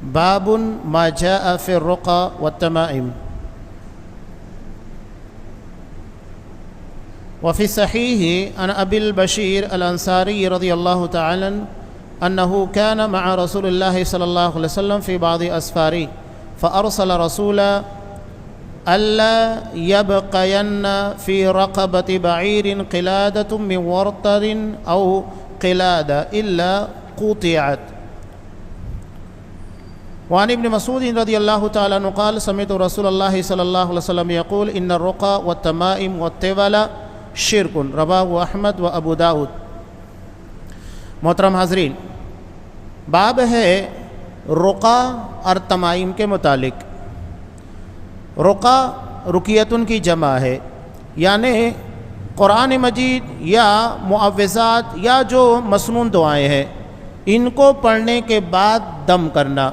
باب ما جاء في الرقى والتمائم. وفي الصحيح عن أبي البشير الأنصاري رضي الله تعالى عنه أنه كان مع رسول الله صلى الله عليه وسلم في بعض أسفاره فأرسل رسولا ألا يبقين في رقبة بعير قلادة من ورطر أو قلادة إلا قطعت. وعن ابن مسعود رضي الله تعالى عنه قال سمعت رسول الله صلى الله عليه وسلم يقول إن الرقى والتمائم والطول شرک رواه احمد و ابو داود. محترم حاضرین، باب ہے رقا اور تمائم کے متعلق. رقا رقیتن کی جمع ہے، یعنی قرآن مجید یا معوذات یا جو مسنون دعائیں ہیں ان کو پڑھنے کے بعد دم کرنا.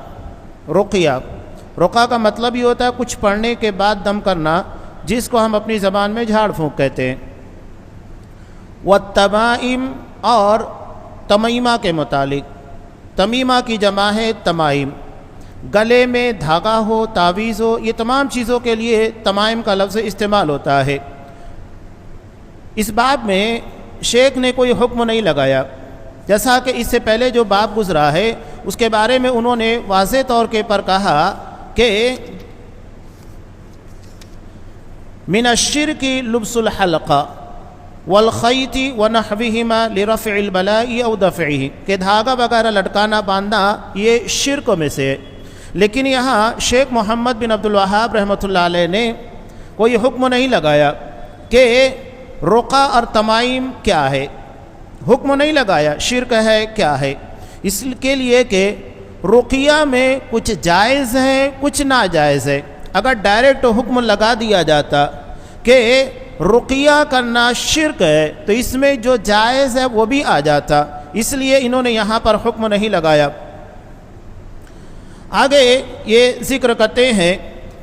رقا کا مطلب یہ ہوتا ہے کچھ پڑھنے کے بعد دم کرنا، جس کو ہم اپنی زبان میں جھاڑ پھونک کہتے ہیں. والتمائم اور تمیمہ کے متعلق، تمیمہ کی جمع ہے تمائم. گلے میں دھاگا ہو، تعویذ ہو، یہ تمام چیزوں کے لیے تمائم کا لفظ استعمال ہوتا ہے. اس باب میں شیخ نے کوئی حکم نہیں لگایا، جیسا کہ اس سے پہلے جو باب گزرا ہے اس کے بارے میں انہوں نے واضح طور کے پر کہا کہ من الشرک لبس الحلقہ والخیط ونحوہما لرفع البلاء او دفعہ، کہ دھاگا وغیرہ لٹکانا باندھنا یہ شرک میں سے ہے. لیکن یہاں شیخ محمد بن عبد الوہاب رحمۃ اللہ علیہ نے کوئی حکم نہیں لگایا کہ رقا اور تمائم کیا ہے، حکم نہیں لگایا شرک ہے کیا ہے، اس کے لیے کہ رقیہ میں کچھ جائز ہے کچھ ناجائز ہے. اگر ڈائریکٹ حکم لگا دیا جاتا کہ رقیہ کرنا شرک ہے تو اس میں جو جائز ہے وہ بھی آ جاتا، اس لیے انہوں نے یہاں پر حکم نہیں لگایا. آگے یہ ذکر کرتے ہیں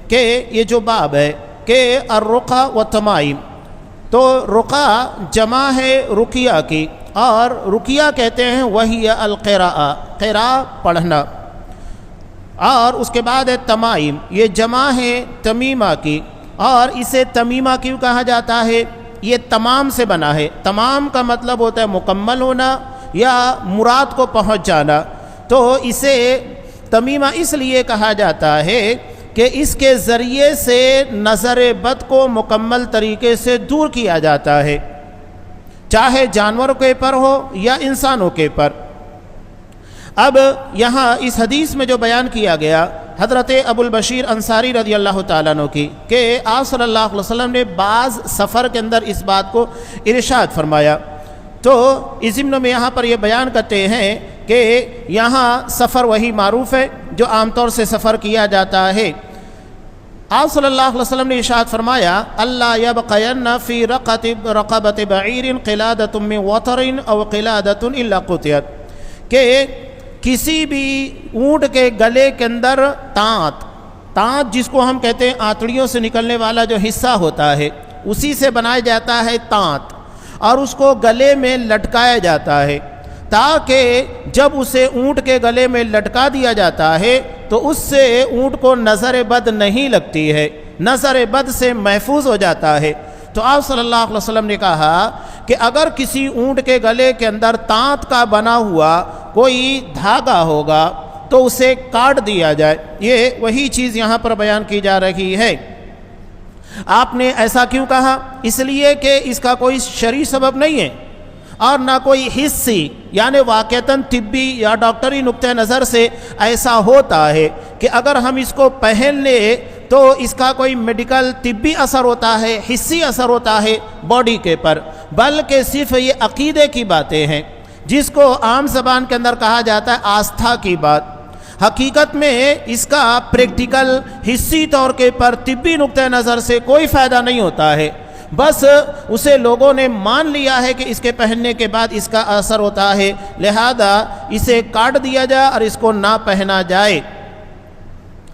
کہ یہ جو باب ہے کہ الرقى والتمائم، تو رقا جمع ہے رقیہ کی، اور رقیہ کہتے ہیں وہی القراء، قراء پڑھنا. اور اس کے بعد ہے تمائم، یہ جمع ہے تمیمہ کی، اور اسے تمیمہ کیوں کہا جاتا ہے؟ یہ تمام سے بنا ہے. تمام کا مطلب ہوتا ہے مکمل ہونا یا مراد کو پہنچ جانا. تو اسے تمیمہ اس لیے کہا جاتا ہے کہ اس کے ذریعے سے نظر بد کو مکمل طریقے سے دور کیا جاتا ہے، چاہے جانوروں کے پر ہو یا انسانوں کے پر. اب یہاں اس حدیث میں جو بیان کیا گیا حضرت ابو البشیر انصاری رضی اللہ تعالیٰ عنہ کی، کہ آپ صلی اللہ علیہ وسلم نے بعض سفر کے اندر اس بات کو ارشاد فرمایا. تو اس ضمن میں یہاں پر یہ بیان کرتے ہیں کہ یہاں سفر وہی معروف ہے جو عام طور سے سفر کیا جاتا ہے. آپ صلی اللہ علیہ وسلم نے ارشاد فرمایا اللہ یبقین فی رقبۃ بعیر قلادۃ من وطر او قلادۃ الا قطعت، کہ کسی بھی اونٹ کے گلے کے اندر تانت جس کو ہم کہتے ہیں آنتڑیوں سے نکلنے والا جو حصہ ہوتا ہے اسی سے بنایا جاتا ہے تانت، اور اس کو گلے میں لٹکایا جاتا ہے تاکہ جب اسے اونٹ کے گلے میں لٹکا دیا جاتا ہے تو اس سے اونٹ کو نظر بد نہیں لگتی ہے، نظر بد سے محفوظ ہو جاتا ہے. تو آپ صلی اللہ علیہ وسلم نے کہا کہ اگر کسی اونٹ کے گلے کے اندر تانت کا بنا ہوا کوئی دھاگا ہوگا تو اسے کاٹ دیا جائے. یہ وہی چیز یہاں پر بیان کی جا رہی ہے. آپ نے ایسا کیوں کہا؟ اس لیے کہ اس کا کوئی شرعی سبب نہیں ہے اور نہ کوئی حصی، یعنی واقعتاً طبی یا ڈاکٹری نقطہ نظر سے ایسا ہوتا ہے کہ اگر ہم اس کو پہن لیں تو اس کا کوئی میڈیکل طبی اثر ہوتا ہے، حصی اثر ہوتا ہے باڈی کے پر، بلکہ صرف یہ عقیدے کی باتیں ہیں جس کو عام زبان کے اندر کہا جاتا ہے آستھا کی بات. حقیقت میں اس کا پریکٹیکل حصی طور کے پر طبی نقطہ نظر سے کوئی فائدہ نہیں ہوتا ہے، بس اسے لوگوں نے مان لیا ہے کہ اس کے پہننے کے بعد اس کا اثر ہوتا ہے، لہذا اسے کاٹ دیا جائے اور اس کو نہ پہنا جائے.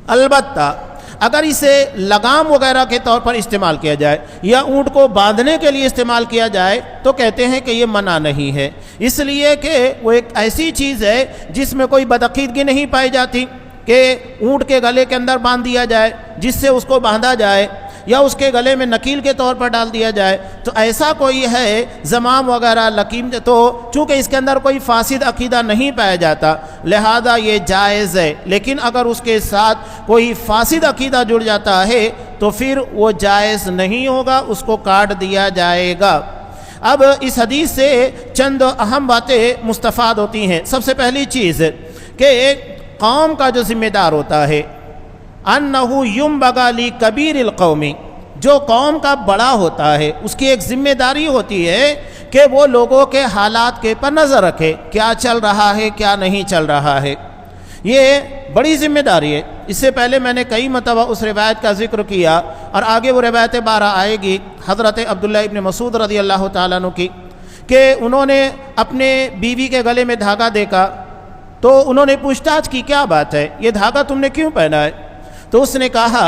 البتہ اگر اسے لگام وغیرہ کے طور پر استعمال کیا جائے یا اونٹ کو باندھنے کے لیے استعمال کیا جائے تو کہتے ہیں کہ یہ منع نہیں ہے، اس لیے کہ وہ ایک ایسی چیز ہے جس میں کوئی بدعقیدگی نہیں پائی جاتی. کہ اونٹ کے گلے کے اندر باندھ دیا جائے، جس سے اس کو باندھا جائے، یا اس کے گلے میں نکیل کے طور پر ڈال دیا جائے، تو ایسا کوئی ہے زمام وغیرہ لکیم، تو چونکہ اس کے اندر کوئی فاسد عقیدہ نہیں پایا جاتا لہذا یہ جائز ہے، لیکن اگر اس کے ساتھ کوئی فاسد عقیدہ جڑ جاتا ہے تو پھر وہ جائز نہیں ہوگا، اس کو کاٹ دیا جائے گا۔ اب اس حدیث سے چند اہم باتیں مستفاد ہوتی ہیں۔ سب سے پہلی چیز کہ قوم کا جو ذمہ دار ہوتا ہے، انہو ینبغی لکبیر القوم، جو قوم کا بڑا ہوتا ہے اس کی ایک ذمہ داری ہوتی ہے کہ وہ لوگوں کے حالات کے پر نظر رکھے، کیا چل رہا ہے کیا نہیں چل رہا ہے، یہ بڑی ذمہ داری ہے۔ اس سے پہلے میں نے کئی مرتبہ اس روایت کا ذکر کیا اور آگے وہ روایت 12 آئے گی حضرت عبداللہ ابن مسعود رضی اللہ تعالیٰ عنہ کی، کہ انہوں نے اپنے بیوی کے گلے میں دھاگا دیکھا تو انہوں نے پوچھ تاچھ کی کیا بات ہے، یہ دھاگا تم نے کیوں پہنا ہے؟ تو اس نے کہا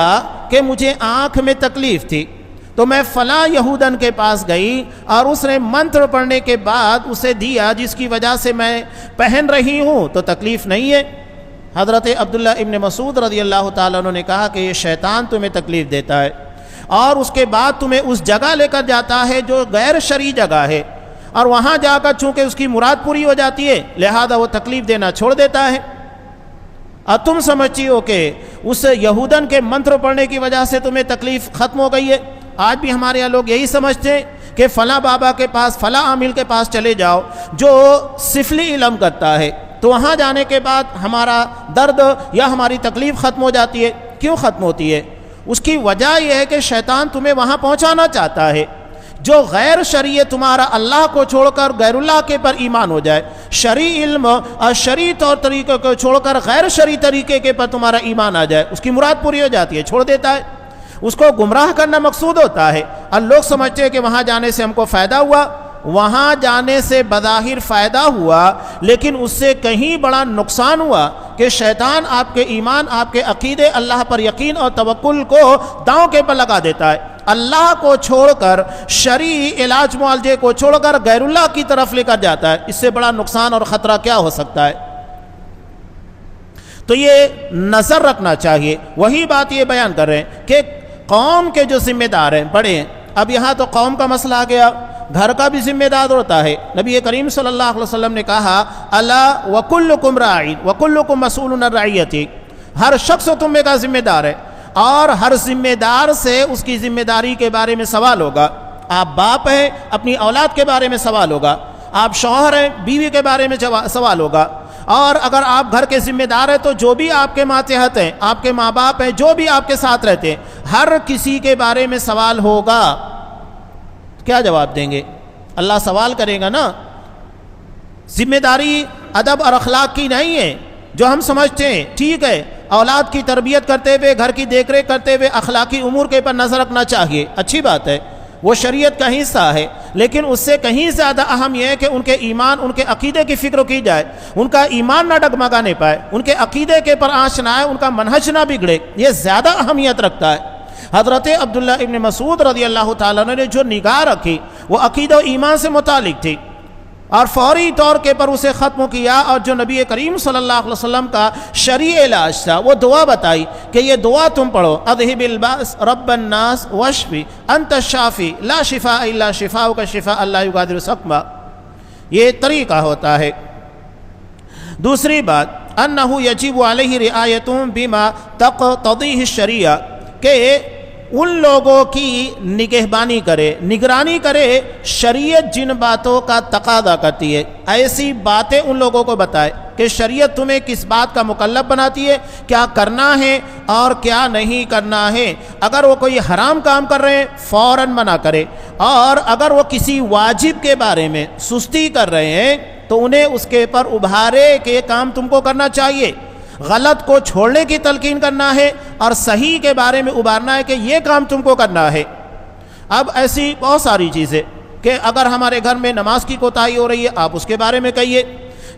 کہ مجھے آنکھ میں تکلیف تھی تو میں فلاں یہودن کے پاس گئی اور اس نے منتر پڑھنے کے بعد اسے دیا جس کی وجہ سے میں پہن رہی ہوں تو تکلیف نہیں ہے۔ حضرت عبداللہ ابن مسعود رضی اللہ تعالیٰ عنہ نے کہا کہ یہ شیطان تمہیں تکلیف دیتا ہے اور اس کے بعد تمہیں اس جگہ لے کر جاتا ہے جو غیر شرعی جگہ ہے، اور وہاں جا کر چونکہ اس کی مراد پوری ہو جاتی ہے لہذا وہ تکلیف دینا چھوڑ دیتا ہے، اور تم سمجھتی ہو کہ اس یہودن کے منتر پڑھنے کی وجہ سے تمہیں تکلیف ختم ہو گئی ہے۔ آج بھی ہمارے یہاں لوگ یہی سمجھتے ہیں کہ فلاں بابا کے پاس فلاں عامل کے پاس چلے جاؤ جو سفلی علم کرتا ہے، تو وہاں جانے کے بعد ہمارا درد یا ہماری تکلیف ختم ہو جاتی ہے۔ کیوں ختم ہوتی ہے؟ اس کی وجہ یہ ہے کہ شیطان تمہیں وہاں پہنچانا چاہتا ہے۔ جو غیر شرعی تمہارا اللہ کو چھوڑ کر غیر اللہ کے پر ایمان ہو جائے، شرعی علم اور شرعی طور طریقے کو چھوڑ کر غیر شرعی طریقے کے پر تمہارا ایمان آ جائے، اس کی مراد پوری ہو جاتی ہے، چھوڑ دیتا ہے۔ اس کو گمراہ کرنا مقصود ہوتا ہے، اور لوگ سمجھتے ہیں کہ وہاں جانے سے ہم کو فائدہ ہوا۔ وہاں جانے سے بظاہر فائدہ ہوا لیکن اس سے کہیں بڑا نقصان ہوا کہ شیطان آپ کے ایمان، آپ کے عقیدے، اللہ پر یقین اور توکل کو داؤں کے پر لگا دیتا ہے۔ اللہ کو چھوڑ کر، شرعی علاج معالجے کو چھوڑ کر غیر اللہ کی طرف لے کر جاتا ہے۔ اس سے بڑا نقصان اور خطرہ کیا ہو سکتا ہے؟ تو یہ نظر رکھنا چاہیے۔ وہی بات یہ بیان کر رہے ہیں کہ قوم کے جو ذمہ دار ہیں بڑے ہیں۔ اب یہاں تو قوم کا مسئلہ آ گیا، گھر کا بھی ذمہ دار ہوتا ہے۔ نبی کریم صلی اللہ علیہ وسلم نے کہا الا وکلکم راعٍ وکلکم مسئول عن رعیتہ، ہر شخص تمہیں کا ذمہ دار ہے اور ہر ذمہ دار سے اس کی ذمہ داری کے بارے میں سوال ہوگا۔ آپ باپ ہیں، اپنی اولاد کے بارے میں سوال ہوگا، آپ شوہر ہیں، بیوی کے بارے میں سوال ہوگا، اور اگر آپ گھر کے ذمہ دار ہیں تو جو بھی آپ کے ماتحت ہیں، آپ کے ماں باپ ہیں، جو بھی آپ کے ساتھ رہتے ہیں، ہر کسی کے بارے میں سوال ہوگا۔ کیا جواب دیں گے؟ اللہ سوال کرے گا نا۔ ذمہ داری ادب اور اخلاق کی نہیں ہے جو ہم سمجھتے ہیں۔ ٹھیک ہے، اولاد کی تربیت کرتے ہوئے، گھر کی دیکھ ریکھ کرتے ہوئے اخلاقی امور کے پر نظر رکھنا چاہیے، اچھی بات ہے، وہ شریعت کا حصہ ہے، لیکن اس سے کہیں زیادہ اہم یہ ہے کہ ان کے ایمان، ان کے عقیدے کی فکر کی جائے، ان کا ایمان نہ ڈگمگانے پائے، ان کے عقیدے کے پر آنچ نہ آئے، ان کا منہج نہ بگڑے، یہ زیادہ اہمیت رکھتا ہے۔ حضرت عبداللہ ابن مسعود رضی اللہ تعالیٰ عنہ نے جو نگاہ رکھی وہ عقیدہ و ایمان سے متعلق تھی، اور فوری طور کے پر اسے ختم کیا، اور جو نبی کریم صلی اللہ علیہ وسلم کا شرعی علاج تھا وہ دعا بتائی کہ یہ دعا تم پڑھو، اذہب الباس رب الناس واشفی انت الشافی لا شفاء الا شفاؤک شفاء لا یغادر سقما، یہ طریقہ ہوتا ہے۔ دوسری بات انہ یجب علیہ رعایت بما تقتضیہ الشریعہ، کہ ان لوگوں کی نگہبانی کرے، نگرانی کرے، شریعت جن باتوں کا تقاضا کرتی ہے، ایسی باتیں ان لوگوں کو بتائے کہ شریعت تمہیں کس بات کا مکلف بناتی ہے، کیا کرنا ہے اور کیا نہیں کرنا ہے۔ اگر وہ کوئی حرام کام کر رہے ہیں فوراً منع کرے، اور اگر وہ کسی واجب کے بارے میں سستی کر رہے ہیں تو انہیں اس کے پر ابھارے کہ یہ کام تم کو کرنا چاہیے، غلط کو چھوڑنے کی تلقین کرنا ہے اور صحیح کے بارے میں ابھارنا ہے کہ یہ کام تم کو کرنا ہے۔ اب ایسی بہت ساری چیزیں کہ اگر ہمارے گھر میں نماز کی کوتاہی ہو رہی ہے آپ اس کے بارے میں کہیے،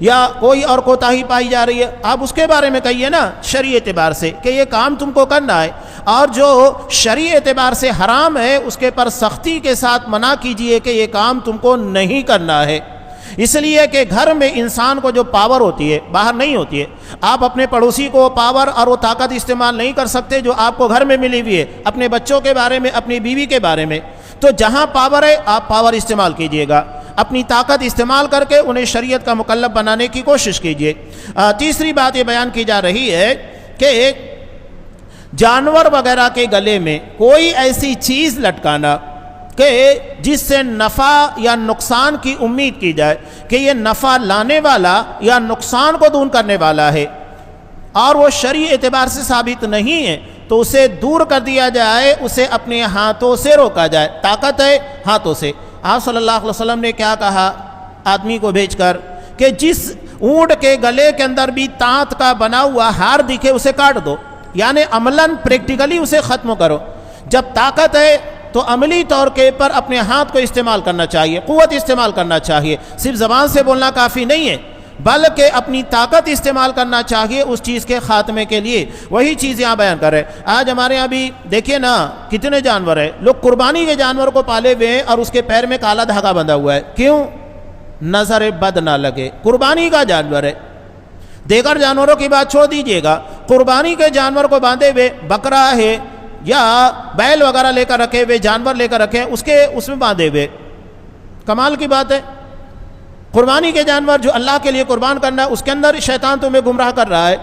یا کوئی اور کوتاہی پائی جا رہی ہے آپ اس کے بارے میں کہیے نا، شرعی اعتبار سے کہ یہ کام تم کو کرنا ہے، اور جو شرعی اعتبار سے حرام ہے اس کے پر سختی کے ساتھ منع کیجئے کہ یہ کام تم کو نہیں کرنا ہے۔ اس لیے کہ گھر میں انسان کو جو پاور ہوتی ہے باہر نہیں ہوتی ہے. آپ اپنے پڑوسی کو پاور اور وہ طاقت استعمال نہیں کر سکتے جو آپ کو گھر میں ملی ہوئی ہے, اپنے بچوں کے بارے میں, اپنی بیوی کے بارے میں. تو جہاں پاور ہے آپ پاور استعمال کیجئے گا, اپنی طاقت استعمال کر کے انہیں شریعت کا مکلف بنانے کی کوشش کیجئے. تیسری بات یہ بیان کی جا رہی ہے کہ جانور وغیرہ کے گلے میں کوئی ایسی چیز لٹکانا کہ جس سے نفع یا نقصان کی امید کی جائے کہ یہ نفع لانے والا یا نقصان کو دور کرنے والا ہے اور وہ شرعی اعتبار سے ثابت نہیں ہے, تو اسے دور کر دیا جائے, اسے اپنے ہاتھوں سے روکا جائے. طاقت ہے ہاتھوں سے. آپ صلی اللہ علیہ وسلم نے کیا کہا آدمی کو بھیج کر کہ جس اونٹ کے گلے کے اندر بھی تانت کا بنا ہوا ہار دکھے اسے کاٹ دو, یعنی عملاً پریکٹیکلی اسے ختم کرو. جب طاقت ہے تو عملی طور کے پر اپنے ہاتھ کو استعمال کرنا چاہیے, قوت استعمال کرنا چاہیے. صرف زبان سے بولنا کافی نہیں ہے بلکہ اپنی طاقت استعمال کرنا چاہیے اس چیز کے خاتمے کے لیے. وہی چیز یہاں بیان کر رہے ہیں. آج ہمارے یہاں بھی دیکھیے نا کتنے جانور ہیں, لوگ قربانی کے جانور کو پالے ہوئے ہیں اور اس کے پیر میں کالا دھاگا بندھا ہوا ہے. کیوں؟ نظر بد نہ لگے. قربانی کا جانور ہے, دیگر جانوروں کی بات چھوڑ دیجئے گا, قربانی کے جانور کو باندھے ہوئے, بکرا ہے یا بیل وغیرہ لے کر رکھے ہوئے, جانور لے کر رکھے اس میں باندھے ہوئے, کمال کی بات ہے. قربانی کے جانور جو اللہ کے لیے قربان کرنا ہے اس کے اندر شیطان تمہیں گمراہ کر رہا ہے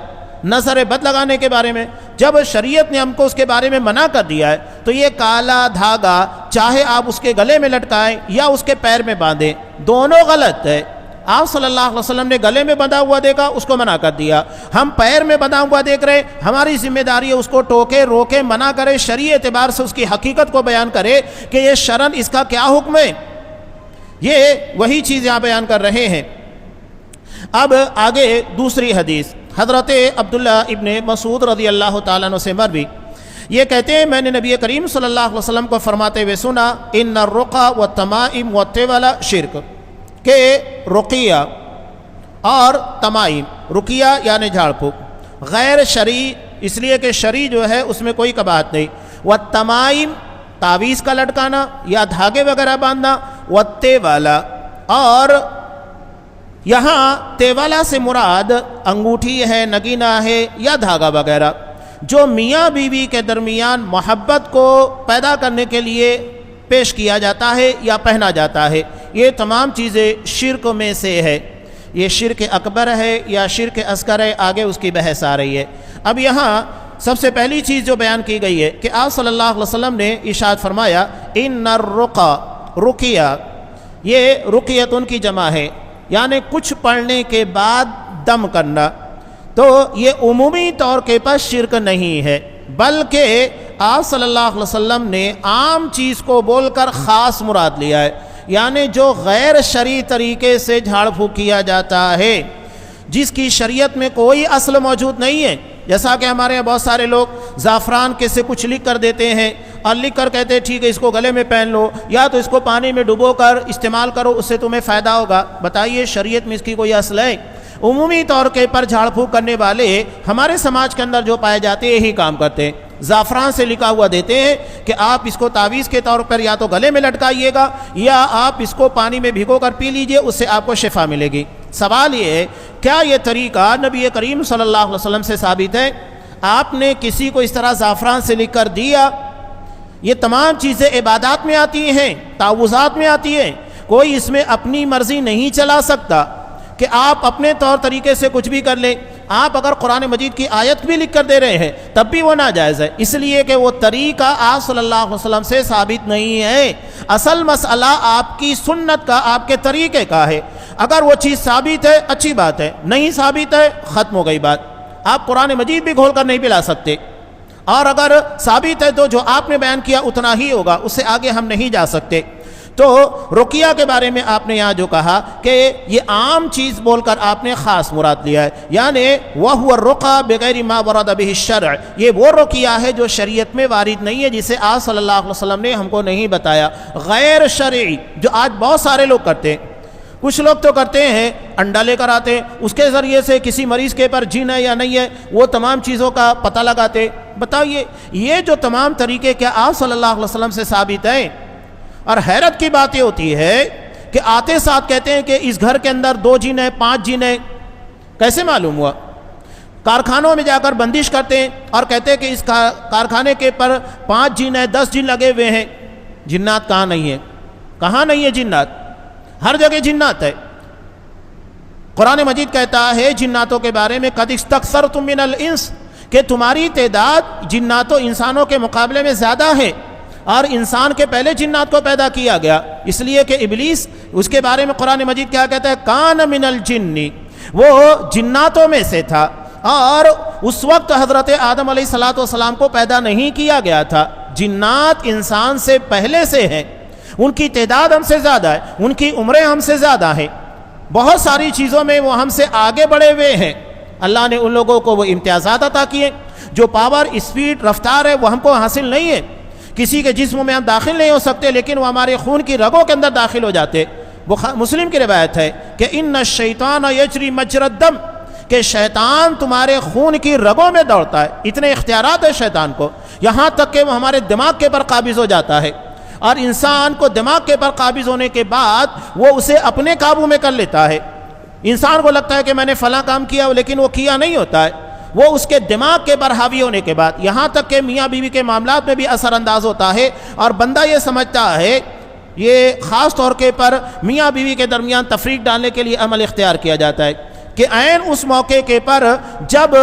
نظر بد لگانے کے بارے میں. جب شریعت نے ہم کو اس کے بارے میں منع کر دیا ہے تو یہ کالا دھاگا چاہے آپ اس کے گلے میں لٹکائیں یا اس کے پیر میں باندھیں, دونوں غلط ہے. آپ صلی اللہ علیہ وسلم نے گلے میں بندھا ہوا دیکھا, اس کو منع کر دیا. ہم پیر میں بندھا ہوا دیکھ رہے, ہماری ذمہ داری ہے اس کو ٹوکے, روکے, منع کرے, شرعی اعتبار سے اس کی حقیقت کو بیان کرے کہ یہ شرعاً اس کا کیا حکم ہے. یہ وہی چیز یہاں بیان کر رہے ہیں. اب آگے دوسری حدیث حضرت عبداللہ ابن مسعود رضی اللہ تعالیٰ عنہ سے مروی, یہ کہتے ہیں میں نے نبی کریم صلی اللہ علیہ وسلم کو فرماتے ہوئے سنا, ان الرقى والتمائم والتولى شرک, کہ رقیہ اور تمائم, رقیہ یعنی جھاڑ پھونک غیر شرعی, اس لیے کہ شرعی جو ہے اس میں کوئی کباہت نہیں, والتمائم تعویذ کا لٹکانا یا دھاگے وغیرہ باندھنا, والتولى, اور یہاں تیوالا سے مراد انگوٹھی ہے, نگینہ ہے یا دھاگا وغیرہ جو میاں بیوی کے درمیان محبت کو پیدا کرنے کے لیے پیش کیا جاتا ہے یا پہنا جاتا ہے. یہ تمام چیزیں شرک میں سے ہے. یہ شرک اکبر ہے یا شرک اصغر ہے, آگے اس کی بحث آ رہی ہے. اب یہاں سب سے پہلی چیز جو بیان کی گئی ہے کہ آپ صلی اللہ علیہ وسلم نے ارشاد فرمایا ان الرقى, رقیہ, یہ رقیتن کی جمع ہے, یعنی کچھ پڑھنے کے بعد دم کرنا. تو یہ عمومی طور کے پر شرک نہیں ہے بلکہ آپ صلی اللہ علیہ وسلم نے عام چیز کو بول کر خاص مراد لیا ہے, یعنی جو غیر شرعی طریقے سے جھاڑ پھونک کیا جاتا ہے جس کی شریعت میں کوئی اصل موجود نہیں ہے. جیسا کہ ہمارے یہاں بہت سارے لوگ زعفران کے سے کچھ لکھ کر دیتے ہیں اور لکھ کر کہتے ہیں ٹھیک ہے اس کو گلے میں پہن لو یا تو اس کو پانی میں ڈبو کر استعمال کرو, اس سے تمہیں فائدہ ہوگا. بتائیے شریعت میں اس کی کوئی اصل ہے؟ عمومی طور کے پر جھاڑ پھونک کرنے والے ہمارے سماج کے اندر جو پائے جاتے ہیں یہی کام کرتے ہیں. زعفران سے لکھا ہوا دیتے ہیں کہ آپ اس کو تعویذ کے طور پر یا تو گلے میں لٹکائیے گا یا آپ اس کو پانی میں بھگو کر پی لیجئے, اس سے آپ کو شفا ملے گی. سوال یہ ہے کیا یہ طریقہ نبی کریم صلی اللہ علیہ وسلم سے ثابت ہے؟ آپ نے کسی کو اس طرح زعفران سے لکھ کر دیا؟ یہ تمام چیزیں عبادات میں آتی ہیں, تعوذات میں آتی ہیں. کوئی اس میں اپنی مرضی نہیں چلا سکتا کہ آپ اپنے طور طریقے سے کچھ بھی کر لیں. آپ اگر قرآن مجید کی آیت بھی لکھ کر دے رہے ہیں تب بھی وہ ناجائز ہے, اس لیے کہ وہ طریقہ آپ صلی اللہ علیہ وسلم سے ثابت نہیں ہے. اصل مسئلہ آپ کی سنت کا, آپ کے طریقے کا ہے. اگر وہ چیز ثابت ہے اچھی بات ہے, نہیں ثابت ہے ختم ہو گئی بات. آپ قرآن مجید بھی گھول کر نہیں پلا سکتے, اور اگر ثابت ہے تو جو آپ نے بیان کیا اتنا ہی ہوگا, اس سے آگے ہم نہیں جا سکتے. تو رقیہ کے بارے میں آپ نے یہاں جو کہا کہ یہ عام چیز بول کر آپ نے خاص مراد لیا ہے, یعنی وَهُوَ الرُّقَى بِغَيْرِ مَا وَرَدَ بِهِ الشَّرْعُ, یہ وہ رقیہ ہے جو شریعت میں وارد نہیں ہے, جسے آپ صلی اللہ علیہ وسلم نے ہم کو نہیں بتایا. غیر شرعی جو آج بہت سارے لوگ کرتے ہیں. کچھ لوگ تو کرتے ہیں انڈا لے کر آتے, اس کے ذریعے سے کسی مریض کے پر جن ہے یا نہیں ہے وہ تمام چیزوں کا پتہ لگاتے. بتائیے یہ جو تمام طریقے کیا آپ صلی اللہ علیہ وسلم سے ثابت ہیں؟ اور حیرت کی بات یہ ہوتی ہے کہ آتے ساتھ کہتے ہیں کہ اس گھر کے اندر 2 جن ہیں 5 جن ہیں. کیسے معلوم ہوا؟ کارخانوں میں جا کر بندش کرتے ہیں اور کہتے ہیں کہ اس کارخانے کے پر 5 جن ہیں 10 جن لگے ہوئے ہیں. جنات کہاں نہیں ہے؟ کہاں نہیں ہے جنات؟ ہر جگہ جنات ہے. قرآن مجید کہتا ہے جناتوں کے بارے میں قد استکثرتم من الانس، کہ تمہاری تعداد جنات و انسانوں کے مقابلے میں زیادہ ہے، اور انسان کے پہلے جنات کو پیدا کیا گیا. اس لیے کہ ابلیس، اس کے بارے میں قرآن مجید کیا کہتا ہے؟ کان من الجن، وہ جناتوں میں سے تھا، اور اس وقت حضرت آدم علیہ السلام کو پیدا نہیں کیا گیا تھا. جنات انسان سے پہلے سے ہیں، ان کی تعداد ہم سے زیادہ ہے، ان کی عمریں ہم سے زیادہ ہیں، بہت ساری چیزوں میں وہ ہم سے آگے بڑھے ہوئے ہیں. اللہ نے ان لوگوں کو وہ امتیازات عطا کیے. جو پاور، اسپیڈ، رفتار ہے وہ ہم کو حاصل نہیں ہے. کسی کے جسم میں ہم داخل نہیں ہو سکتے، لیکن وہ ہمارے خون کی رگوں کے اندر داخل ہو جاتے. مسلم کی روایت ہے کہ ان الشیطان یجری مجری الدم، کہ شیطان تمہارے خون کی رگوں میں دوڑتا ہے. اتنے اختیارات ہے شیطان کو، یہاں تک کہ وہ ہمارے دماغ کے پر قابض ہو جاتا ہے، اور انسان کو دماغ کے پر قابض ہونے کے بعد وہ اسے اپنے قابو میں کر لیتا ہے. انسان کو لگتا ہے کہ میں نے فلاں کام کیا، لیکن وہ کیا نہیں ہوتا ہے. وہ اس کے دماغ کے پر حاوی ہونے کے بعد یہاں تک کہ میاں بیوی کے معاملات میں بھی اثر انداز ہوتا ہے، اور بندہ یہ سمجھتا ہے، یہ خاص طور کے پر میاں بیوی کے درمیان تفریق ڈالنے کے لیے عمل اختیار کیا جاتا ہے کہ عین اس موقع کے پر جب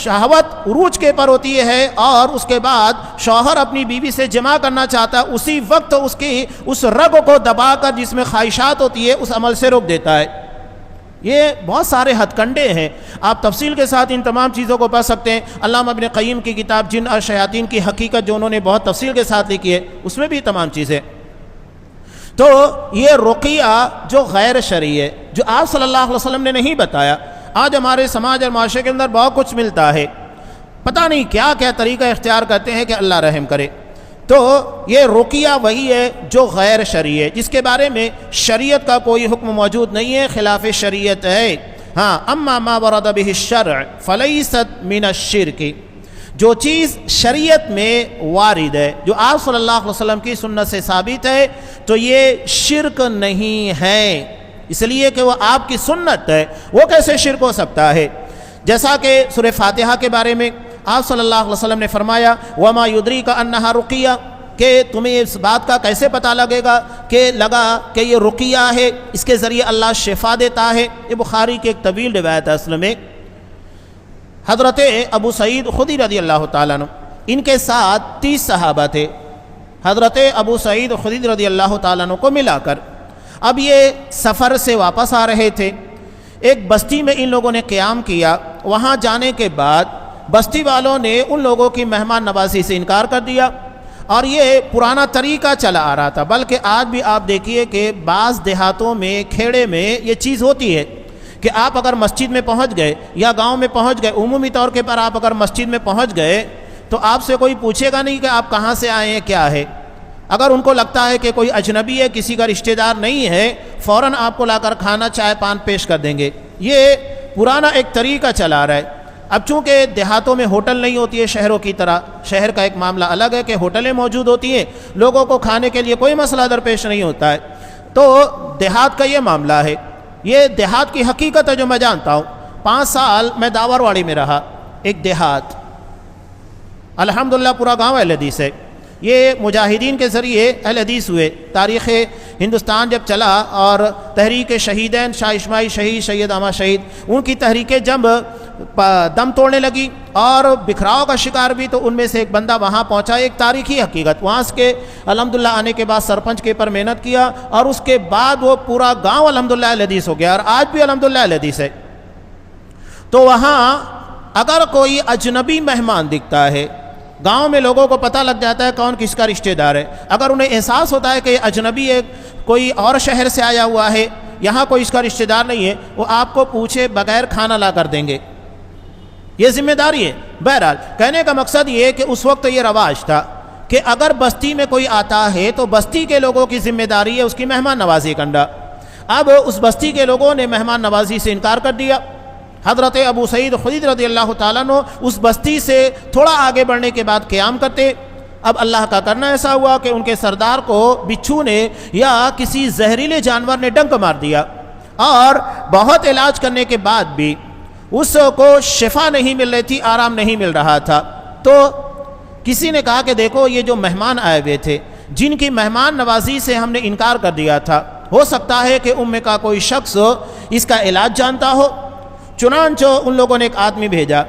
شہوت عروج کے پر ہوتی ہے اور اس کے بعد شوہر اپنی بیوی سے جمع کرنا چاہتا ہے، اسی وقت اس کی اس رگ کو دبا کر جس میں خواہشات ہوتی ہے اس عمل سے روک دیتا ہے. یہ بہت سارے ہتھ کنڈے ہیں، آپ تفصیل کے ساتھ ان تمام چیزوں کو پڑھ سکتے ہیں. علامہ ابن قیم کی کتاب جن اور شیاطین کی حقیقت جو انہوں نے بہت تفصیل کے ساتھ لکھی ہے، اس میں بھی تمام چیزیں. تو یہ رقیہ جو غیر شرعی ہے، جو آپ صلی اللہ علیہ وسلم نے نہیں بتایا، آج ہمارے سماج اور معاشرے کے اندر بہت کچھ ملتا ہے، پتہ نہیں کیا کیا طریقہ اختیار کرتے ہیں کہ اللہ رحم کرے. تو یہ رقیہ وہی ہے جو غیر شرعی ہے، جس کے بارے میں شریعت کا کوئی حکم موجود نہیں ہے، خلاف شریعت ہے. ہاں، اما ما ورد به الشرع فلیست من الشرک، جو چیز شریعت میں وارد ہے، جو آپ صلی اللہ علیہ وسلم کی سنت سے ثابت ہے، تو یہ شرک نہیں ہے، اس لیے کہ وہ آپ کی سنت ہے. وہ کیسے شرک ہو سکتا ہے؟ جیسا کہ سورہ فاتحہ کے بارے میں آپ صلی اللہ علیہ وسلم نے فرمایا وما یدریک انہا رقیہ، کہ تمہیں اس بات کا کیسے پتہ لگا کہ یہ رقیہ ہے، اس کے ذریعے اللہ شفا دیتا ہے. یہ بخاری کی ایک طویل روایت ہے. اصل میں حضرت ابو سعید خدری رضی اللہ تعالیٰ عنہ، ان کے ساتھ 30 صحابہ تھے. حضرت ابو سعید خدری رضی اللہ تعالیٰ عنہ کو ملا کر اب یہ سفر سے واپس آ رہے تھے. ایک بستی میں ان لوگوں نے قیام کیا. وہاں جانے کے بعد بستی والوں نے ان لوگوں کی مہمان نوازی سے انکار کر دیا، اور یہ پرانا طریقہ چلا آ رہا تھا. بلکہ آج بھی آپ دیکھیے کہ بعض دیہاتوں میں، کھیڑے میں یہ چیز ہوتی ہے کہ آپ اگر مسجد میں پہنچ گئے یا گاؤں میں پہنچ گئے، عمومی طور کے پر آپ اگر مسجد میں پہنچ گئے تو آپ سے کوئی پوچھے گا نہیں کہ آپ کہاں سے آئے ہیں، کیا ہے. اگر ان کو لگتا ہے کہ کوئی اجنبی ہے، کسی کا رشتہ دار نہیں ہے، فوراً آپ کو لا کر کھانا، چائے پان پیش کر دیں گے. یہ پرانا ایک طریقہ چلا رہا ہے. اب چونکہ دیہاتوں میں ہوٹل نہیں ہوتی ہے شہروں کی طرح، شہر کا ایک معاملہ الگ ہے کہ ہوٹلیں موجود ہوتی ہیں، لوگوں کو کھانے کے لیے کوئی مسئلہ درپیش نہیں ہوتا ہے. تو دیہات کا یہ معاملہ ہے، یہ دیہات کی حقیقت ہے جو میں جانتا ہوں. 5 سال میں داورواڑی میں رہا، ایک دیہات، الحمدللہ پورا گاؤں اہل حدیث ہے. یہ مجاہدین کے ذریعے اہل حدیث ہوئے. تاریخ ہندوستان جب چلا اور تحریک شہیدین، شاہ اسماعیل شہید، سید احمد شہید، ان کی تحریکیں جب دم توڑنے لگی اور بکھراؤ کا شکار بھی، تو ان میں سے ایک بندہ وہاں پہنچا. ایک تاریخی حقیقت، وہاں کے الحمدللہ آنے کے بعد سرپنچ کے پر محنت کیا، اور اس کے بعد وہ پورا گاؤں الحمدللہ اہل حدیث ہو گیا، اور آج بھی الحمدللہ اہل حدیث ہے. تو وہاں اگر کوئی اجنبی مہمان دکھتا ہے، گاؤں میں لوگوں کو پتہ لگ جاتا ہے کون کس کا رشتہ دار ہے. اگر انہیں احساس ہوتا ہے کہ اجنبی ایک کوئی اور شہر سے آیا ہوا ہے، یہاں کوئی اس کا رشتہ دار نہیں ہے، وہ آپ کو پوچھے بغیر کھانا لا کر دیں گے. یہ ذمہ داری ہے. بہرحال کہنے کا مقصد یہ ہے کہ اس وقت یہ رواج تھا کہ اگر بستی میں کوئی آتا ہے تو بستی کے لوگوں کی ذمہ داری ہے اس کی مہمان نوازی کرنا. اب اس بستی کے لوگوں نے مہمان نوازی سے انکار کر دیا. حضرت ابو سعید خدری رضی اللہ تعالیٰ عنہ اس بستی سے تھوڑا آگے بڑھنے کے بعد قیام کرتے اب اللہ کا کرنا ایسا ہوا کہ ان کے سردار کو بچھو نے یا کسی زہریلے جانور نے ڈنک مار دیا، اور بہت علاج کرنے کے بعد بھی اس کو شفا نہیں مل رہی تھی، آرام نہیں مل رہا تھا۔ تو کسی نے کہا کہ دیکھو یہ جو مہمان آئے ہوئے تھے، جن کی مہمان نوازی سے ہم نے انکار کر دیا تھا، ہو سکتا ہے کہ ان میں کا کوئی شخص اس کا علاج جانتا ہو۔ چنانچہ ان لوگوں نے ایک آدمی بھیجا،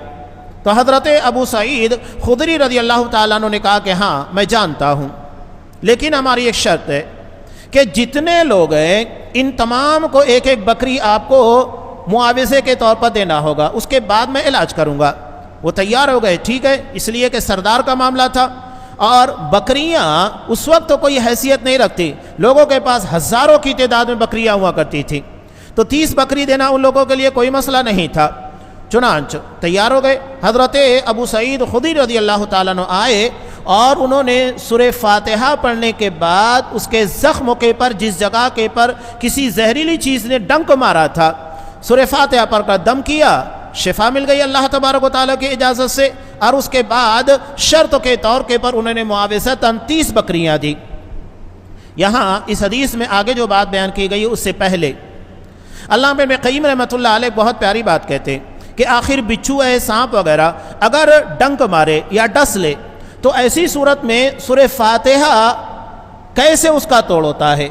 تو حضرت ابو سعید خدری رضی اللہ تعالیٰ عنہ نے کہا کہ ہاں میں جانتا ہوں، لیکن ہماری ایک شرط ہے کہ جتنے لوگ ہیں ان تمام کو ایک ایک بکری آپ کو معاوضے کے طور پر دینا ہوگا، اس کے بعد میں علاج کروں گا۔ وہ تیار ہو گئے، ٹھیک ہے، اس لیے کہ سردار کا معاملہ تھا، اور بکریاں اس وقت تو کوئی حیثیت نہیں رکھتی، لوگوں کے پاس ہزاروں کی تعداد میں بکریاں ہوا کرتی تھی، تو 30 بکری دینا ان لوگوں کے لیے کوئی مسئلہ نہیں تھا۔ چنانچہ تیار ہو گئے، حضرت ابو سعید خدری رضی اللہ تعالیٰ عنہ آئے اور انہوں نے سورہ فاتحہ پڑھنے کے بعد اس کے زخم کے پر، جس جگہ کے پر کسی زہریلی چیز نے ڈنک مارا تھا، سورہ فاتحہ پڑھ کر دم کیا، شفا مل گئی اللہ تبارک و تعالیٰ کی اجازت سے، اور اس کے بعد شرط کے طور کے پر انہوں نے معاوضتاً 30 بکریاں دی۔ یہاں اس حدیث میں آگے جو بات بیان کی گئی اس سے پہلے علامہ ابن قیم رحمۃ اللہ علیہ بہت پیاری بات کہتے ہیں کہ آخر بچھو ہے، سانپ وغیرہ اگر ڈنک مارے یا ڈس لے تو ایسی صورت میں سورہ فاتحہ کیسے اس کا توڑ ہوتا ہے؟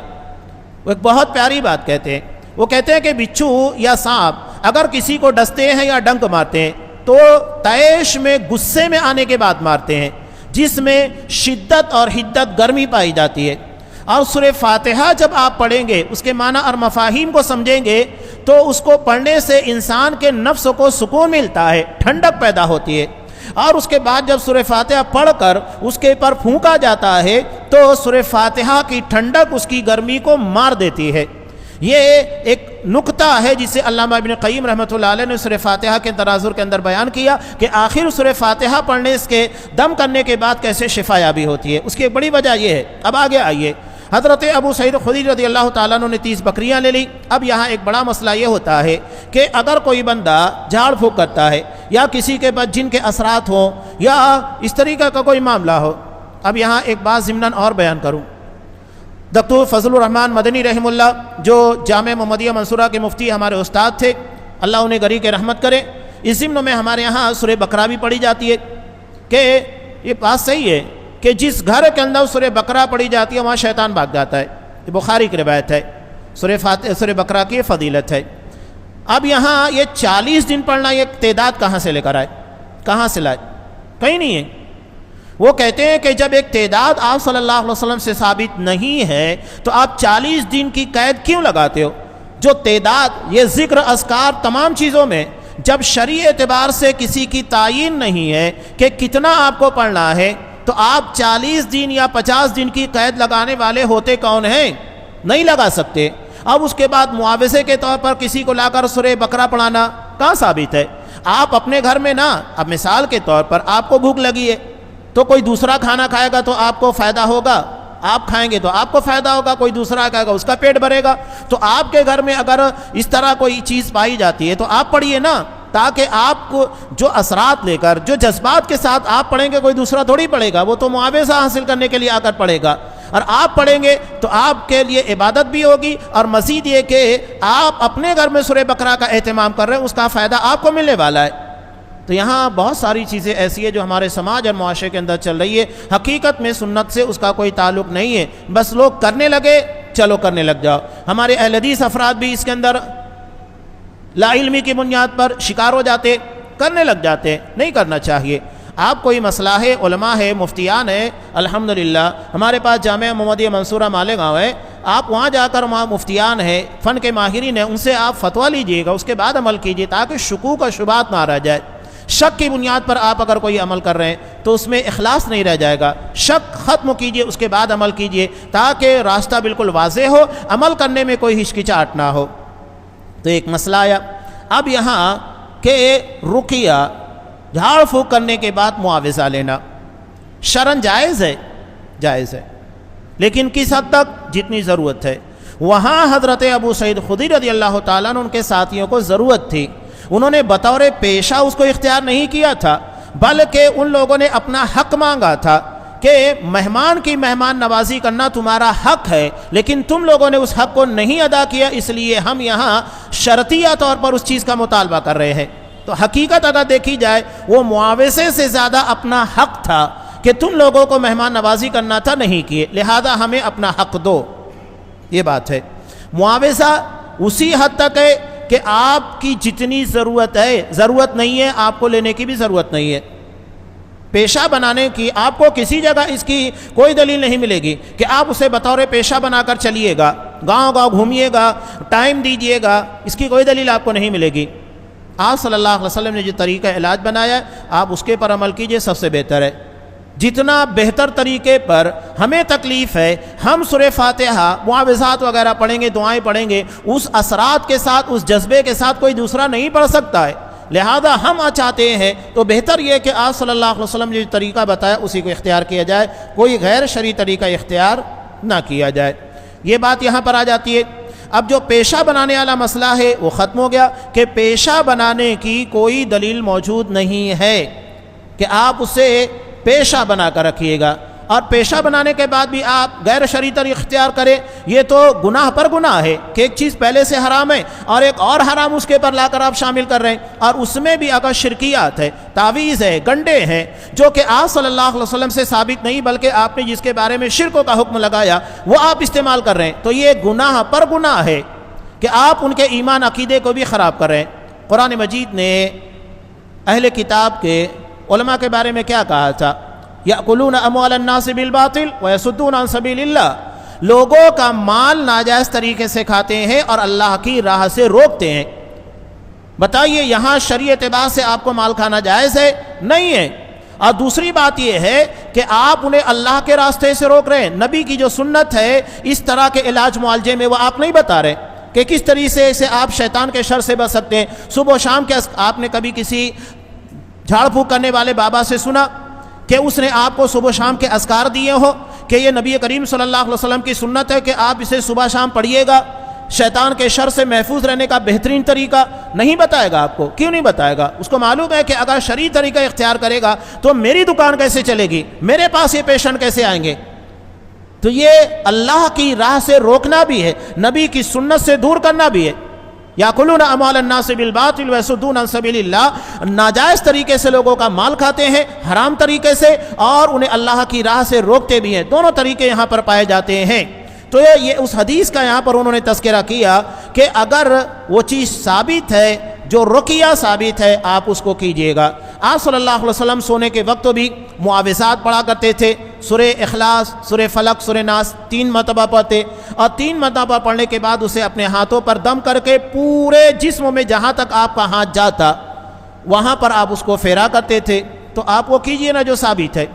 وہ ایک بہت پیاری بات کہتے ہیں، وہ کہتے ہیں کہ بچھو یا سانپ اگر کسی کو ڈستے ہیں یا ڈنک مارتے ہیں تو طیش میں، غصے میں آنے کے بعد مارتے ہیں، جس میں شدت اور حدت گرمی پائی جاتی ہے، اور سورہ فاتحہ جب آپ پڑھیں گے، اس کے معنی اور مفاہیم کو سمجھیں گے تو اس کو پڑھنے سے انسان کے نفس کو سکون ملتا ہے، ٹھنڈک پیدا ہوتی ہے، اور اس کے بعد جب سورہ فاتحہ پڑھ کر اس کے پر پھونکا جاتا ہے تو سورہ فاتحہ کی ٹھنڈک اس کی گرمی کو مار دیتی ہے۔ یہ ایک نکتہ ہے جسے علامہ ابن قیم رحمۃ اللہ علیہ نے سورہ فاتحہ کے تناظر کے اندر بیان کیا کہ آخر سورہ فاتحہ پڑھنے اس کے دم کرنے کے بعد کیسے شفا یابی ہوتی ہے۔ اس کی ایک بڑی وجہ یہ ہے۔ اب آگے آئیے، حضرت ابو سعید خدری رضی اللہ تعالیٰ عنہ نے 30 بکریاں لے لی۔ اب یہاں ایک بڑا مسئلہ یہ ہوتا ہے کہ اگر کوئی بندہ جھاڑ پھونک کرتا ہے یا کسی کے پاس جن کے اثرات ہوں یا اس طریقہ کا کوئی معاملہ ہو، اب یہاں ایک بات ضمناً اور بیان کروں، دکتور فضل الرحمن مدنی رحمہ اللہ جو جامع محمدیہ منصورہ کے مفتی ہمارے استاد تھے، اللہ انہیں گری کے رحمت کرے، اس ضمن میں ہمارے یہاں سورہ بقرہ بھی پڑھی جاتی ہے کہ یہ بات صحیح ہے کہ جس گھر کے اندر سورہ بقرہ پڑھی جاتی ہے وہاں شیطان بھاگ جاتا ہے، یہ بخاری کی روایت ہے، سورہ بقرہ کی فضیلت ہے۔ اب یہاں یہ 40 دن پڑھنا، یہ تعداد کہاں سے لے کر آئے، کہاں سے لائے؟ کہیں نہیں ہے۔ وہ کہتے ہیں کہ جب ایک تعداد آپ صلی اللہ علیہ وسلم سے ثابت نہیں ہے تو آپ 40 دن کی قید کیوں لگاتے ہو؟ جو تعداد، یہ ذکر، اذکار، تمام چیزوں میں جب شرعی اعتبار سے کسی کی تعین نہیں ہے کہ کتنا آپ کو پڑھنا ہے تو آپ 40 دن یا 50 دن کی قید لگانے والے ہوتے کون ہیں؟ نہیں لگا سکتے۔ اب اس کے بعد معاوضے کے طور پر کسی کو لا کر سورہ بقرہ پڑھانا کہاں ثابت ہے؟ آپ اپنے گھر میں نہ، اب مثال کے طور پر آپ کو بھوک لگی ہے تو کوئی دوسرا کھانا کھائے گا تو آپ کو فائدہ ہوگا، آپ کھائیں گے تو آپ کو فائدہ ہوگا، کوئی دوسرا کھائے گا اس کا پیٹ بھرے گا۔ تو آپ کے گھر میں اگر اس طرح کوئی چیز پائی جاتی ہے تو آپ پڑھیے نا، تاکہ آپ کو جو اثرات لے کر، جو جذبات کے ساتھ آپ پڑھیں گے، کوئی دوسرا تھوڑی پڑھے گا، وہ تو معاوضہ حاصل کرنے کے لیے آ کر پڑھے گا، اور آپ پڑھیں گے تو آپ کے لیے عبادت بھی ہوگی، اور مزید یہ کہ آپ اپنے گھر میں سورہ بقرہ کا اہتمام کر رہے ہیں، اس کا فائدہ آپ کو ملنے والا ہے۔ تو یہاں بہت ساری چیزیں ایسی ہیں جو ہمارے سماج اور معاشرے کے اندر چل رہی ہے، حقیقت میں سنت سے اس کا کوئی تعلق نہیں ہے، بس لوگ کرنے لگے، چلو کرنے لگ جاؤ۔ ہمارے اہل حدیث افراد بھی اس کے اندر لا علمی کی بنیاد پر شکار ہو جاتے، کرنے لگ جاتے، نہیں کرنا چاہیے۔ آپ کوئی مسئلہ ہے، علماء ہے، مفتیان ہے، الحمدللہ ہمارے پاس جامعہ محمدیہ منصورہ مالیگاؤں ہے، آپ وہاں جا کر وہاں مفتیان ہیں، فن کے ماہرین ہیں، ان سے آپ فتویٰ لیجئے گا، اس کے بعد عمل کیجئے تاکہ شکوک و شبہات نہ رہ جائے۔ شک کی بنیاد پر آپ اگر کوئی عمل کر رہے ہیں تو اس میں اخلاص نہیں رہ جائے گا، شک ختم کیجئے، اس کے بعد عمل کیجئے تاکہ راستہ بالکل واضح ہو، عمل کرنے میں کوئی ہچکچاہٹ نہ ہو۔ تو ایک مسئلہ آیا اب یہاں کہ رقیہ، جھاڑ پھونک کرنے کے بعد معاوضہ لینا شرعاً جائز ہے، جائز ہے، لیکن کس حد تک؟ جتنی ضرورت ہے۔ وہاں حضرت ابو سعید خدری رضی اللہ تعالیٰ عنہ ان کے ساتھیوں کو ضرورت تھی، انہوں نے بطور پیشہ اس کو اختیار نہیں کیا تھا، بلکہ ان لوگوں نے اپنا حق مانگا تھا کہ مہمان کی مہمان نوازی کرنا تمہارا حق ہے، لیکن تم لوگوں نے اس حق کو نہیں ادا کیا، اس لیے ہم یہاں شرطیہ طور پر اس چیز کا مطالبہ کر رہے ہیں۔ تو حقیقت اگر دیکھی جائے وہ معاوضے سے زیادہ اپنا حق تھا کہ تم لوگوں کو مہمان نوازی کرنا تھا، نہیں کیے، لہذا ہمیں اپنا حق دو، یہ بات ہے۔ معاوضہ اسی حد تک ہے کہ آپ کی جتنی ضرورت ہے، ضرورت نہیں ہے آپ کو لینے کی بھی ضرورت نہیں ہے۔ پیشہ بنانے کی آپ کو کسی جگہ اس کی کوئی دلیل نہیں ملے گی کہ آپ اسے بطور پیشہ بنا کر چلیے گا، گاؤں گاؤں گھومیے گا، ٹائم دیجیے گا، اس کی کوئی دلیل آپ کو نہیں ملے گی۔ آپ صلی اللہ علیہ وسلم نے جو طریقہ علاج بنایا ہے آپ اس کے پر عمل کیجئے، سب سے بہتر ہے۔ جتنا بہتر طریقے پر ہمیں تکلیف ہے، ہم سورہ فاتحہ معاوضات وغیرہ پڑھیں گے، دعائیں پڑھیں گے، اس اثرات کے ساتھ، اس جذبے کے ساتھ کوئی دوسرا نہیں پڑھ سکتا ہے۔ لہذا ہم چاہتے ہیں تو بہتر یہ کہ آپ صلی اللہ علیہ وسلم نے جو طریقہ بتایا اسی کو اختیار کیا جائے، کوئی غیر شرعی طریقہ اختیار نہ کیا جائے۔ یہ بات یہاں پر آ جاتی ہے۔ اب جو پیشہ بنانے والا مسئلہ ہے وہ ختم ہو گیا کہ پیشہ بنانے کی کوئی دلیل موجود نہیں ہے کہ آپ اسے پیشہ بنا کر رکھیے گا، اور پیشہ بنانے کے بعد بھی آپ غیر شرعی طریقہ اختیار کریں، یہ تو گناہ پر گناہ ہے کہ ایک چیز پہلے سے حرام ہے اور ایک اور حرام اس کے پر لا کر آپ شامل کر رہے ہیں، اور اس میں بھی اگر شرکیات ہے، تعویذ ہے، گنڈے ہیں جو کہ آپ صلی اللہ علیہ وسلم سے ثابت نہیں بلکہ آپ نے جس کے بارے میں شرک کا حکم لگایا وہ آپ استعمال کر رہے ہیں، تو یہ گناہ پر گناہ ہے کہ آپ ان کے ایمان عقیدے کو بھی خراب کر رہے ہیں۔ قرآن مجید نے اہل کتاب کے علماء کے بارے میں کیا کہا تھا؟ یأکلون اموال الناس بالباطل ویصدون عن سبیل اللہ، لوگوں کا مال ناجائز طریقے سے کھاتے ہیں اور اللہ کی راہ سے روکتے ہیں۔ بتائیے یہاں شرعی اعتبار سے آپ کو مال کھانا جائز ہے؟ نہیں ہے۔ اور دوسری بات یہ ہے کہ آپ انہیں اللہ کے راستے سے روک رہے ہیں۔ نبی کی جو سنت ہے اس طرح کے علاج معالجے میں وہ آپ نہیں بتا رہے کہ کس طریقے سے آپ شیطان کے شر سے بچ سکتے ہیں۔ صبح و شام کے آپ نے کبھی کسی جھاڑ پھونک کرنے والے بابا سے سنا کہ اس نے آپ کو صبح و شام کے اذکار دیے ہو کہ یہ نبی کریم صلی اللہ علیہ وسلم کی سنت ہے کہ آپ اسے صبح شام پڑھیے گا، شیطان کے شر سے محفوظ رہنے کا بہترین طریقہ؟ نہیں بتائے گا آپ کو۔ کیوں نہیں بتائے گا؟ اس کو معلوم ہے کہ اگر شرعی طریقہ اختیار کرے گا تو میری دکان کیسے چلے گی، میرے پاس یہ پیشنٹ کیسے آئیں گے؟ تو یہ اللہ کی راہ سے روکنا بھی ہے، نبی کی سنت سے دور کرنا بھی ہے۔ یاکلون اموال الناس بالباطل ویصدون عن سبیل اللہ، ناجائز طریقے سے لوگوں کا مال کھاتے ہیں، حرام طریقے سے، اور انہیں اللہ کی راہ سے روکتے بھی ہیں، دونوں طریقے یہاں پر پائے جاتے ہیں۔ تو یہ اس حدیث کا یہاں پر انہوں نے تذکرہ کیا کہ اگر وہ چیز ثابت ہے، جو رقیہ ثابت ہے، آپ اس کو کیجئے گا۔ آپ صلی اللہ علیہ وسلم سونے کے وقت بھی معاوضات پڑھا کرتے تھے، سورہ اخلاص، سورہ فلق، سورہ ناس 3 مرتبہ پڑھتے، اور 3 مرتبہ پڑھنے کے بعد اسے اپنے ہاتھوں پر دم کر کے پورے جسم میں جہاں تک آپ کا ہاتھ جاتا وہاں پر آپ اس کو پھیرا کرتے تھے۔ تو آپ وہ کیجئے نا جو ثابت ہے،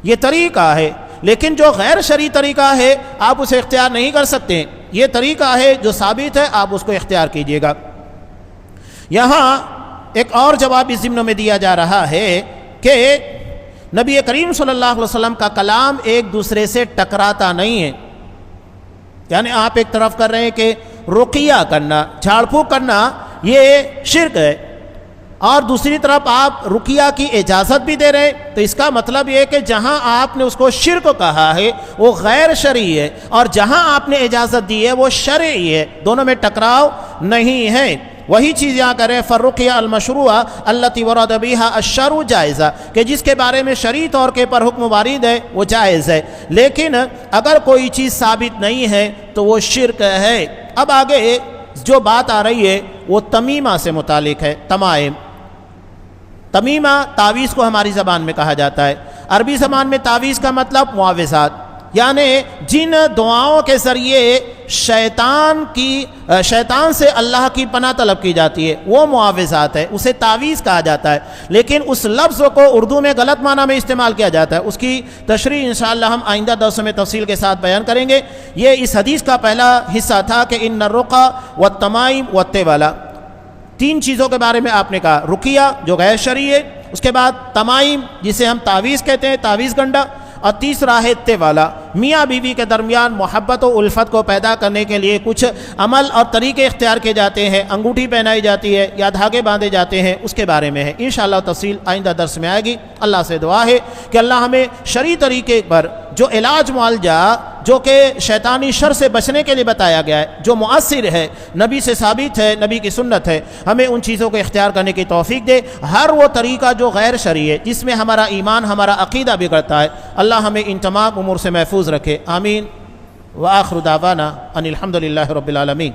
یہ طریقہ ہے، لیکن جو غیر شرعی طریقہ ہے آپ اسے اختیار نہیں کر سکتے۔ یہ طریقہ ہے جو ثابت ہے، آپ اس کو اختیار کیجئے گا۔ یہاں ایک اور جواب اس ضمن میں دیا جا رہا ہے کہ نبی کریم صلی اللہ علیہ وسلم کا کلام ایک دوسرے سے ٹکراتا نہیں ہے، یعنی آپ ایک طرف کر رہے ہیں کہ رقیہ کرنا، جھاڑ پھونک کرنا یہ شرک ہے، اور دوسری طرف آپ رقیہ کی اجازت بھی دے رہے ہیں، تو اس کا مطلب یہ ہے کہ جہاں آپ نے اس کو شرک کہا ہے وہ غیر شرعی ہے، اور جہاں آپ نے اجازت دی ہے وہ شرعی ہے، دونوں میں ٹکراؤ نہیں ہے۔ وہی چیز یہاں کریں، فالرقیہ المشروعہ التی ورد بہا الشرع جائزہ، کہ جس کے بارے میں شرعی طور کے پر حکم وارد ہے وہ جائز ہے، لیکن اگر کوئی چیز ثابت نہیں ہے تو وہ شرک ہے۔ اب آگے جو بات آ رہی ہے وہ تمیمہ سے متعلق ہے، تمائم۔ تمیمہ تعویذ کو ہماری زبان میں کہا جاتا ہے، عربی زبان میں تعویذ کا مطلب معاوضات، یعنی جن دعاؤں کے ذریعے شیطان سے اللہ کی پناہ طلب کی جاتی ہے وہ معاوضات ہے، اسے تعویذ کہا جاتا ہے، لیکن اس لفظ کو اردو میں غلط معنی میں استعمال کیا جاتا ہے۔ اس کی تشریح انشاءاللہ ہم آئندہ درسوں میں تفصیل کے ساتھ بیان کریں گے۔ یہ اس حدیث کا پہلا حصہ تھا کہ ان الرقیٰ والتمائم والتولہ، 3 چیزوں کے بارے میں آپ نے کہا، رقیہ جو غیر شرعی ہے، اس کے بعد تمائم جسے ہم تعویذ کہتے ہیں، تعویذ گنڈا، اور تیسرا ہے تے والا، میاں بیوی کے درمیان محبت و الفت کو پیدا کرنے کے لیے کچھ عمل اور طریقے اختیار کیے جاتے ہیں، انگوٹھی پہنائی جاتی ہے یا دھاگے باندھے جاتے ہیں، اس کے بارے میں ہے انشاءاللہ تفصیل آئندہ درس میں آئے گی۔ اللہ سے دعا ہے کہ اللہ ہمیں شرعی طریقے پر جو علاج معالجہ جو کہ شیطانی شر سے بچنے کے لیے بتایا گیا ہے، جو مؤثر ہے، نبی سے ثابت ہے، نبی کی سنت ہے، ہمیں ان چیزوں کو اختیار کرنے کی توفیق دے۔ ہر وہ طریقہ جو غیر شرعی ہے، جس میں ہمارا ایمان، ہمارا عقیدہ بگڑتا ہے، اللہ ہمیں ان تمام امور سے محفوظ رکھے، آمین۔ وآخر دعوانا ان الحمد للہ رب العالمین۔